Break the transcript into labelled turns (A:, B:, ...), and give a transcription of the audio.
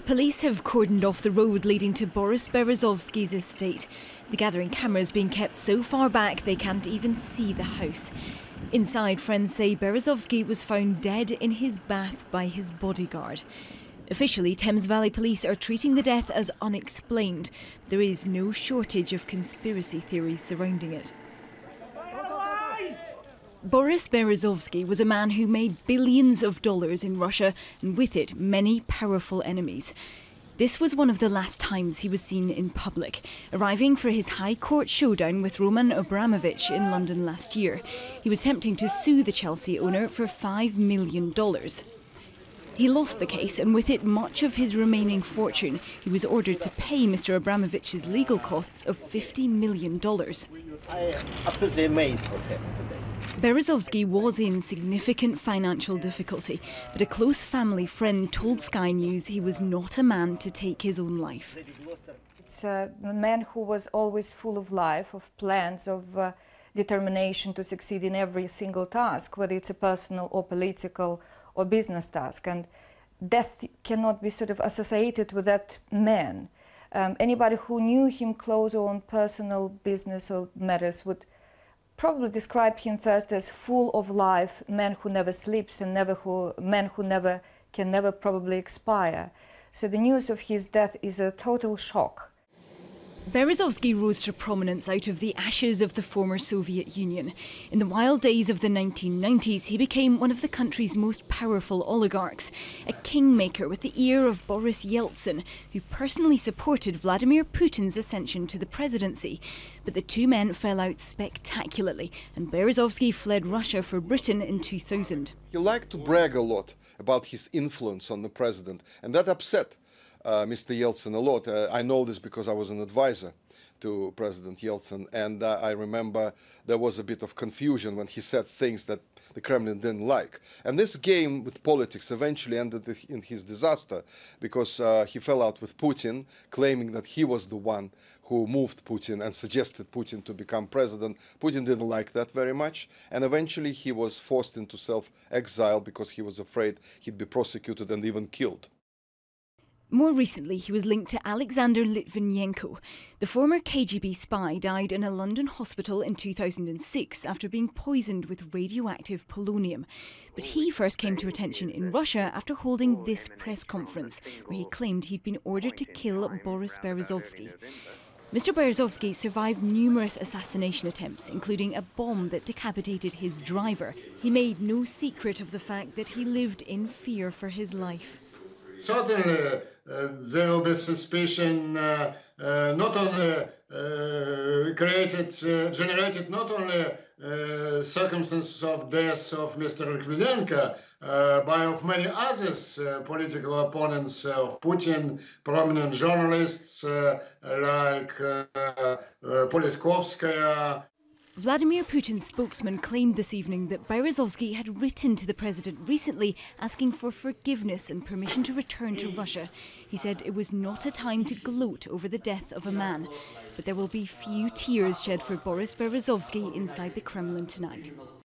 A: Police have cordoned off the road leading to Boris Berezovsky's estate. The gathering cameras being kept so far back they can't even see the house. Inside, friends say Berezovsky was found dead in his bath by his bodyguard. Officially, Thames Valley Police are treating the death as unexplained. There is no shortage of conspiracy theories surrounding it. Boris Berezovsky was a man who made billions of dollars in Russia and with it many powerful enemies. This was one of the last times he was seen in public, arriving for his High Court showdown with Roman Abramovich in London last year. He was attempting to sue the Chelsea owner for $5 million. He lost the case and with it much of his remaining fortune. He was ordered to pay Mr. Abramovich's legal costs of $50 million.
B: I am absolutely amazed for him today.
A: Berezovsky was in significant financial difficulty, but a close family friend told Sky News he was not a man to take his own life.
C: It's a man who was always full of life, of plans, of determination to succeed in every single task, whether it's a personal or political or business task. And death cannot be sort of associated with that man. Anybody who knew him close on personal business or matters would probably describe him first as full of life, man who never sleeps and man who can never probably expire. So the news of his death is a total shock.
A: Berezovsky rose to prominence out of the ashes of the former Soviet Union. In the wild days of the 1990s, he became one of the country's most powerful oligarchs, a kingmaker with the ear of Boris Yeltsin, who personally supported Vladimir Putin's ascension to the presidency. But the two men fell out spectacularly, and Berezovsky fled Russia for Britain in 2000.
D: He liked to brag a lot about his influence on the president, and that upset Mr. Yeltsin a lot. I know this because I was an advisor to President Yeltsin, and I remember there was a bit of confusion when he said things that the Kremlin didn't like. And this game with politics eventually ended in his disaster, because he fell out with Putin, claiming that he was the one who moved Putin and suggested Putin to become president. Putin didn't like that very much, and eventually he was forced into self-exile because he was afraid he'd be prosecuted and even killed.
A: More recently, he was linked to Alexander Litvinenko. The former KGB spy died in a London hospital in 2006 after being poisoned with radioactive polonium. But he first came to attention in Russia after holding this press conference, where he claimed he'd been ordered to kill Boris Berezovsky. Mr. Berezovsky survived numerous assassination attempts, including a bomb that decapitated his driver. He made no secret of the fact that he lived in fear for his life.
E: Certainly, there will be suspicion not only generated not only circumstances of death of Mr. Litvinenko, but of many others, political opponents of Putin, prominent journalists like Politkovskaya.
A: Vladimir Putin's spokesman claimed this evening that Berezovsky had written to the president recently asking for forgiveness and permission to return to Russia. He said it was not a time to gloat over the death of a man, but there will be few tears shed for Boris Berezovsky inside the Kremlin tonight.